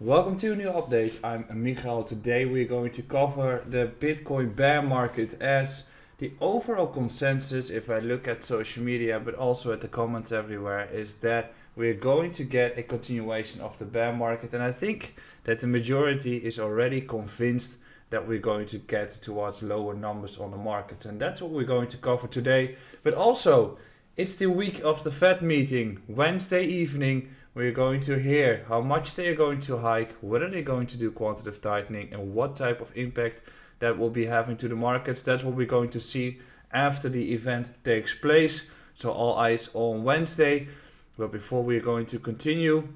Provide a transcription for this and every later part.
Welcome to a new update. I'm Michael. Today we're going to cover the Bitcoin bear market as the overall consensus, if I look at social media but also at the comments everywhere, is that we're going to get a continuation of the bear market, and I think that the majority is already convinced that we're going to get towards lower numbers on the markets, and that's what we're going to cover today. But also, it's the week of the Fed meeting, Wednesday evening. We're going to hear how much they are going to hike, whether they're going to do quantitative tightening, and what type of impact that will be having to the markets. That's what we're going to see after the event takes place. So all eyes on Wednesday. But before we're going to continue,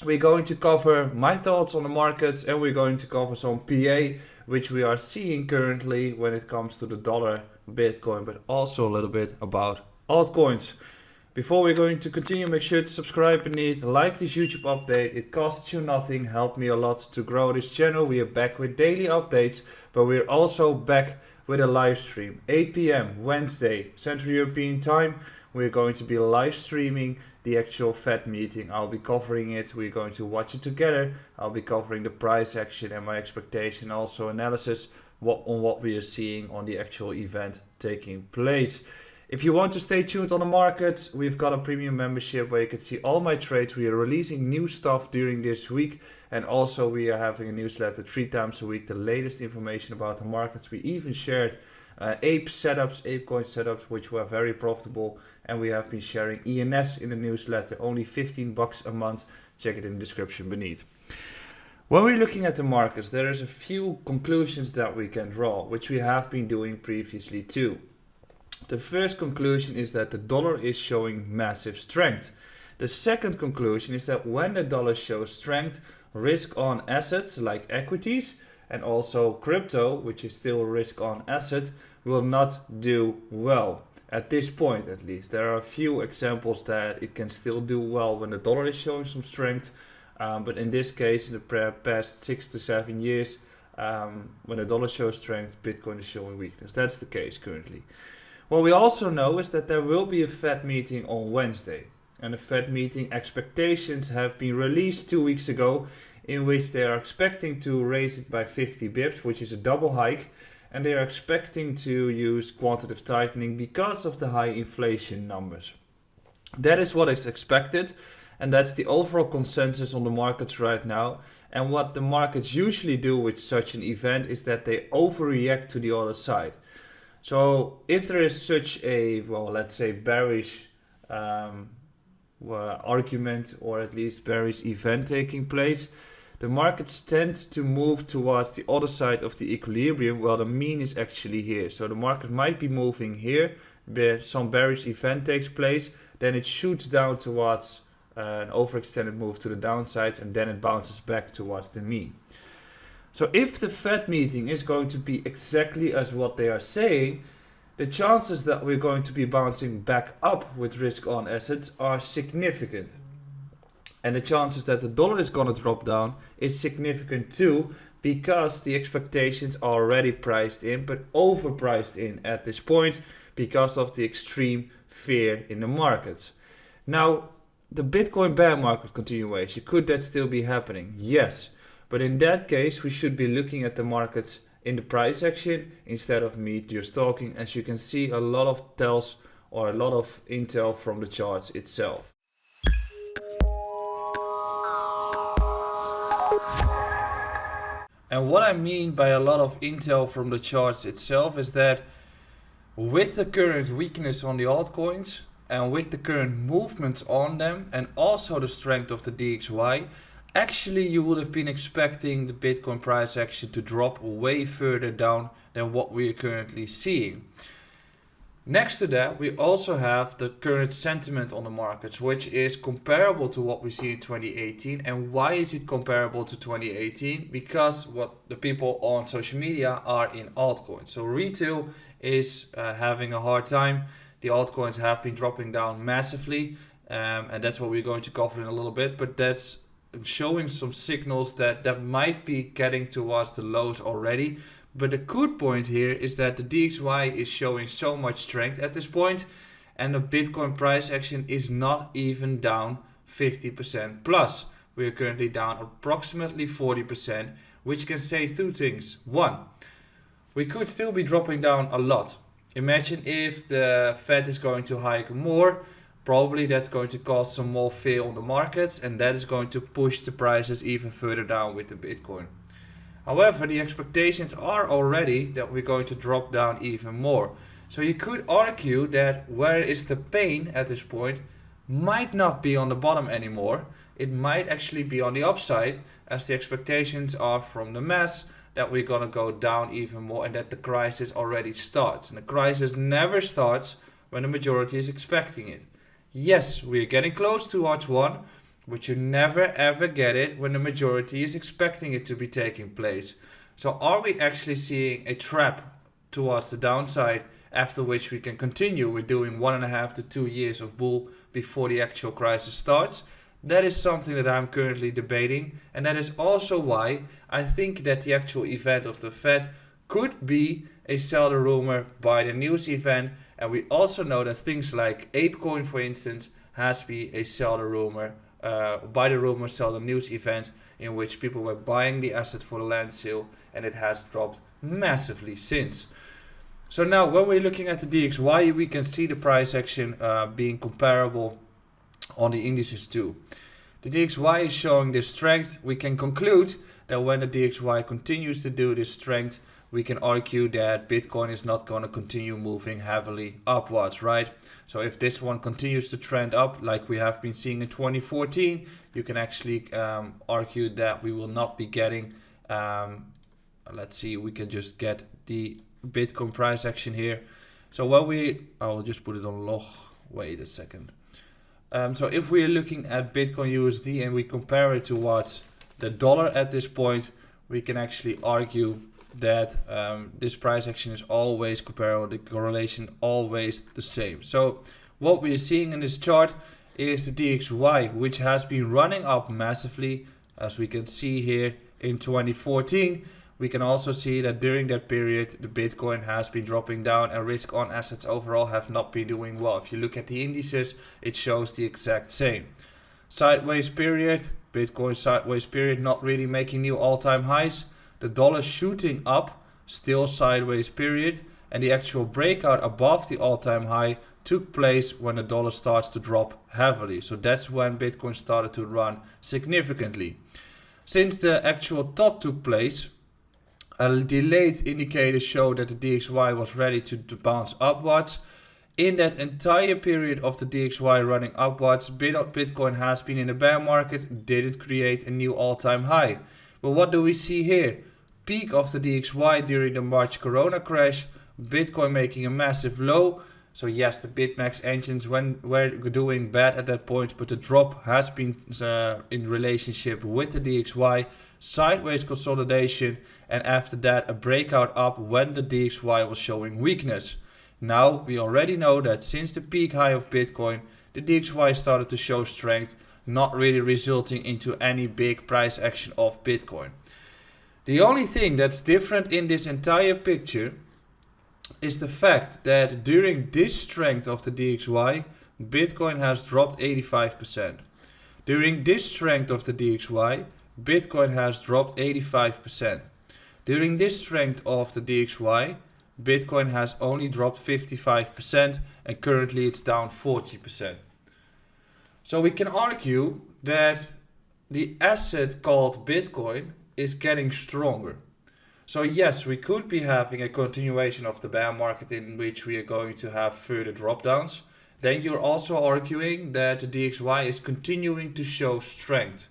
we're going to cover my thoughts on the markets, and we're going to cover some PA, which we are seeing currently when it comes to the dollar, Bitcoin, but also a little bit about altcoins. Before we're going to continue, make sure to subscribe beneath, like this YouTube update. It costs you nothing, help me a lot to grow this channel. We are back with daily updates, but we're also back with a live stream. 8 p.m. Wednesday, Central European time. We're going to be live streaming the actual Fed meeting. I'll be covering it. We're going to watch it together. I'll be covering the price action and my expectation, also analysis on what we are seeing on the actual event taking place. If you want to stay tuned on the markets, we've got a premium membership where you can see all my trades. We are releasing new stuff during this week, and also we are having a newsletter 3 times a week, the latest information about the markets. We even shared ape coin setups, which were very profitable, and we have been sharing ENS in the newsletter, only $15 a month. Check it in the description beneath. When we're looking at the markets, there is a few conclusions that we can draw, which we have been doing previously too. The first conclusion is that the dollar is showing massive strength. The second conclusion is that when the dollar shows strength, risk on assets like equities and also crypto, which is still a risk on asset, will not do well. At this point at least. There are a few examples that it can still do well when the dollar is showing some strength. But in this case, in the past 6 to 7 years, when the dollar shows strength, Bitcoin is showing weakness. That's the case currently. What we also know is that there will be a Fed meeting on Wednesday. And the Fed meeting expectations have been released 2 weeks ago, in which they are expecting to raise it by 50 bips, which is a double hike. And they are expecting to use quantitative tightening because of the high inflation numbers. That is what is expected, and that's the overall consensus on the markets right now. And what the markets usually do with such an event is that they overreact to the other side. So if there is such a, let's say bearish argument, or at least bearish event taking place, the markets tend to move towards the other side of the equilibrium while the mean is actually here. So the market might be moving here, where some bearish event takes place, then it shoots down towards an overextended move to the downside, and then it bounces back towards the mean. So if the Fed meeting is going to be exactly as what they are saying, the chances that we're going to be bouncing back up with risk on assets are significant. And the chances that the dollar is going to drop down is significant too, because the expectations are already priced in, but overpriced in at this point because of the extreme fear in the markets. Now, the Bitcoin bear market continuation, could that still be happening? Yes. But in that case, we should be looking at the markets in the price action instead of me just talking, as you can see a lot of tells or a lot of intel from the charts itself. And what I mean by a lot of intel from the charts itself is that with the current weakness on the altcoins and with the current movements on them and also the strength of the DXY, actually you would have been expecting the Bitcoin price action to drop way further down than what we are currently seeing. Next to that, we also have the current sentiment on the markets, which is comparable to what we see in 2018. And why is it comparable to 2018? Because what the people on social media are in altcoins. So retail is having a hard time. The altcoins have been dropping down massively, and that's what we're going to cover in a little bit. But that's showing some signals that might be getting towards the lows already. But the good point here is that the DXY is showing so much strength at this point, and the Bitcoin price action is not even down 50% plus. we are currently down approximately 40%, which can say two things. One, we could still be dropping down a lot. Imagine if the Fed is going to hike more, probably that's going to cause some more fear on the markets, and that is going to push the prices even further down with the Bitcoin. However, the expectations are already that we're going to drop down even more. So you could argue that where is the pain at this point might not be on the bottom anymore. It might actually be on the upside, as the expectations are from the mass that we're gonna go down even more and that the crisis already starts. And the crisis never starts when the majority is expecting it. Yes, we're getting close towards one, but you never ever get it when the majority is expecting it to be taking place. So are we actually seeing a trap towards the downside, after which we can continue with doing 1.5 to 2 years of bull before the actual crisis starts? That is something that I'm currently debating, and that is also why I think that the actual event of the Fed could be a sell the rumor, buy the news event. And we also know that things like ApeCoin, for instance, has been a sell the rumor, buy the rumor, sell the news event, in which people were buying the asset for the land sale, and it has dropped massively since. So now when we're looking at the DXY, we can see the price action being comparable on the indices too. The DXY is showing this strength. We can conclude that when the DXY continues to do this strength, we can argue that Bitcoin is not going to continue moving heavily upwards, right? So if this one continues to trend up like we have been seeing in 2014, you can actually argue that we will not be getting, let's see, we can just get the Bitcoin price action here. So when I'll just put it on log, wait a second. So if we are looking at Bitcoin USD and we compare it towards the dollar at this point, we can actually argue that this price action is always comparable, the correlation always the same. So what we are seeing in this chart is the DXY, which has been running up massively, as we can see here in 2014. We can also see that during that period, the Bitcoin has been dropping down and risk on assets overall have not been doing well. If you look at the indices, it shows the exact same. Sideways period, Bitcoin sideways period, not really making new all-time highs. The dollar shooting up, still sideways period. And the actual breakout above the all-time high took place when the dollar starts to drop heavily. So that's when Bitcoin started to run significantly. Since the actual top took place, a delayed indicator showed that the DXY was ready to bounce upwards. In that entire period of the DXY running upwards, Bitcoin has been in a bear market, didn't create a new all-time high. But what do we see here? Peak of the DXY during the March Corona crash, Bitcoin making a massive low. So yes, the BitMEX engines were doing bad at that point, but the drop has been in relationship with the DXY. Sideways consolidation, and after that a breakout up when the DXY was showing weakness. Now we already know that since the peak high of Bitcoin, the DXY started to show strength, not really resulting into any big price action of Bitcoin. The only thing that's different in this entire picture is the fact that during this strength of the DXY, Bitcoin has dropped 85%. During this strength of the DXY, Bitcoin has dropped 85%. During this strength of the DXY, Bitcoin has only dropped 55% and currently it's down 40%. So we can argue that the asset called Bitcoin is getting stronger. So yes, we could be having a continuation of the bear market in which we are going to have further drop downs. Then you're also arguing that the DXY is continuing to show strength.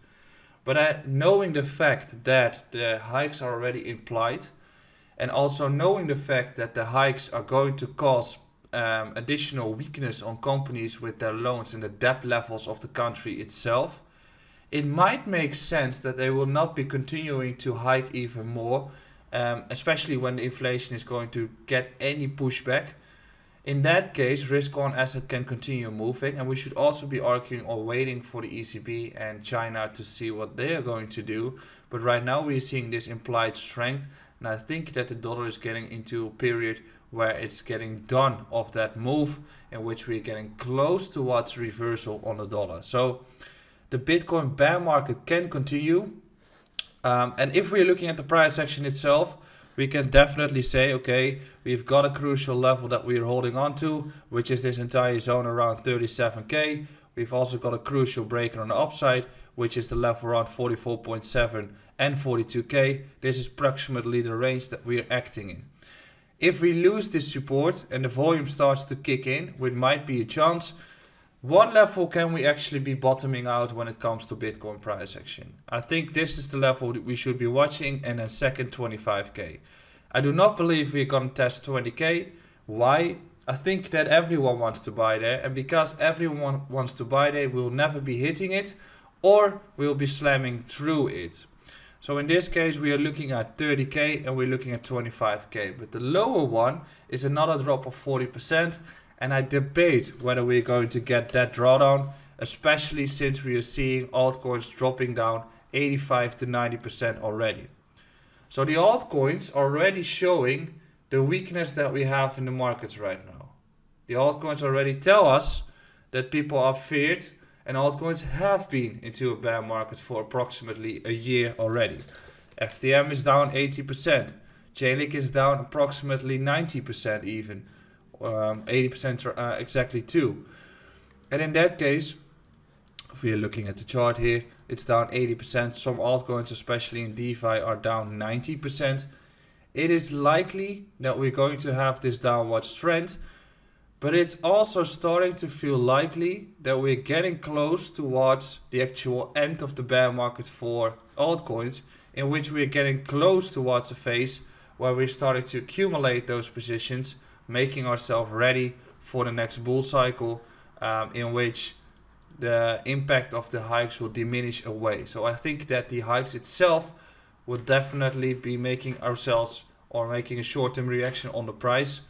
But knowing the fact that the hikes are already implied, and also knowing the fact that the hikes are going to cause additional weakness on companies with their loans and the debt levels of the country itself, it might make sense that they will not be continuing to hike even more, especially when the inflation is going to get any pushback. In that case, risk on asset can continue moving, and we should also be arguing or waiting for the ECB and China to see what they are going to do. But right now we are seeing this implied strength, and I think that the dollar is getting into a period where it's getting done of that move, in which we're getting close towards reversal on the dollar. So the Bitcoin bear market can continue. And if we're looking at the price action itself, we can definitely say, okay, we've got a crucial level that we're holding on to, which is this entire zone around 37k. We've also got a crucial breaker on the upside, which is the level around 44.7 and 42k. This is approximately the range that we're acting in. If we lose this support and the volume starts to kick in, which might be a chance, what level can we actually be bottoming out when it comes to Bitcoin price action? I think this is the level that we should be watching, and then second 25k. I do not believe we're going to test 20k. Why? I think that everyone wants to buy there, and because everyone wants to buy there, we'll never be hitting it, or we'll be slamming through it. So in this case, we are looking at 30k and we're looking at 25k. But the lower one is another drop of 40%. And I debate whether we're going to get that drawdown, especially since we are seeing altcoins dropping down 85 to 90% already. So the altcoins are already showing the weakness that we have in the markets right now. The altcoins already tell us that people are feared, and altcoins have been into a bear market for approximately a year already. FTM is down 80%. Chainlink is down approximately 90% even. 80% exactly too. And in that case, if we are looking at the chart here, it's down 80%. Some altcoins, especially in DeFi, are down 90%. It is likely that we're going to have this downward trend, but it's also starting to feel likely that we're getting close towards the actual end of the bear market for altcoins, in which we're getting close towards a phase where we're starting to accumulate those positions, making ourselves ready for the next bull cycle, in which the impact of the hikes will diminish away. So I think that the hikes itself will definitely be making ourselves or making a short-term reaction on the price,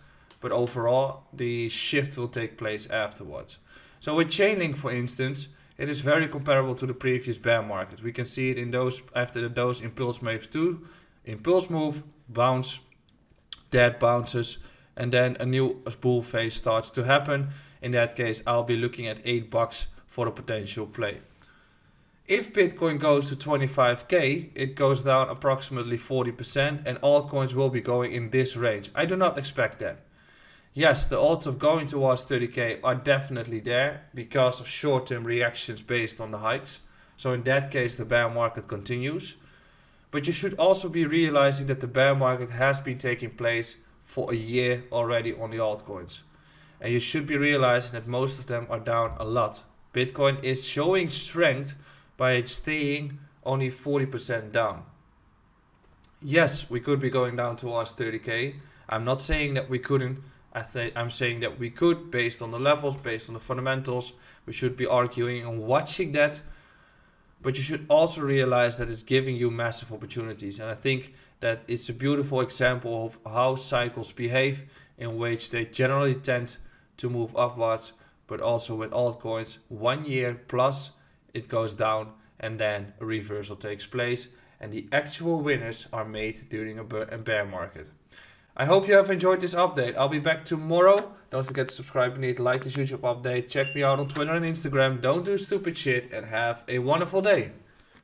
but overall the shift will take place afterwards. So with Chainlink, for instance, it is very comparable to the previous bear market. We can see it in those after those impulse waves too. Impulse move, bounce, dead bounces, and then a new bull phase starts to happen. In that case, I'll be looking at $8 for a potential play. If Bitcoin goes to 25k, it goes down approximately 40%, and altcoins will be going in this range. I do not expect that. Yes, the odds of going towards 30k are definitely there because of short-term reactions based on the hikes. So in that case, the bear market continues. But you should also be realizing that the bear market has been taking place for a year already on the altcoins. And you should be realizing that most of them are down a lot. Bitcoin is showing strength by staying only 40% down. Yes, we could be going down towards 30k. I'm not saying that we couldn't. I'm saying that we could, based on the levels, based on the fundamentals. We should be arguing and watching that. But you should also realize that it's giving you massive opportunities. And I think that it's a beautiful example of how cycles behave, in which they generally tend to move upwards, but also with altcoins, 1 year plus it goes down and then a reversal takes place, and the actual winners are made during a bear market. I hope you have enjoyed this update. I'll be back tomorrow. Don't forget to subscribe if you need, like this YouTube update. Check me out on Twitter and Instagram. Don't do stupid shit, and have a wonderful day.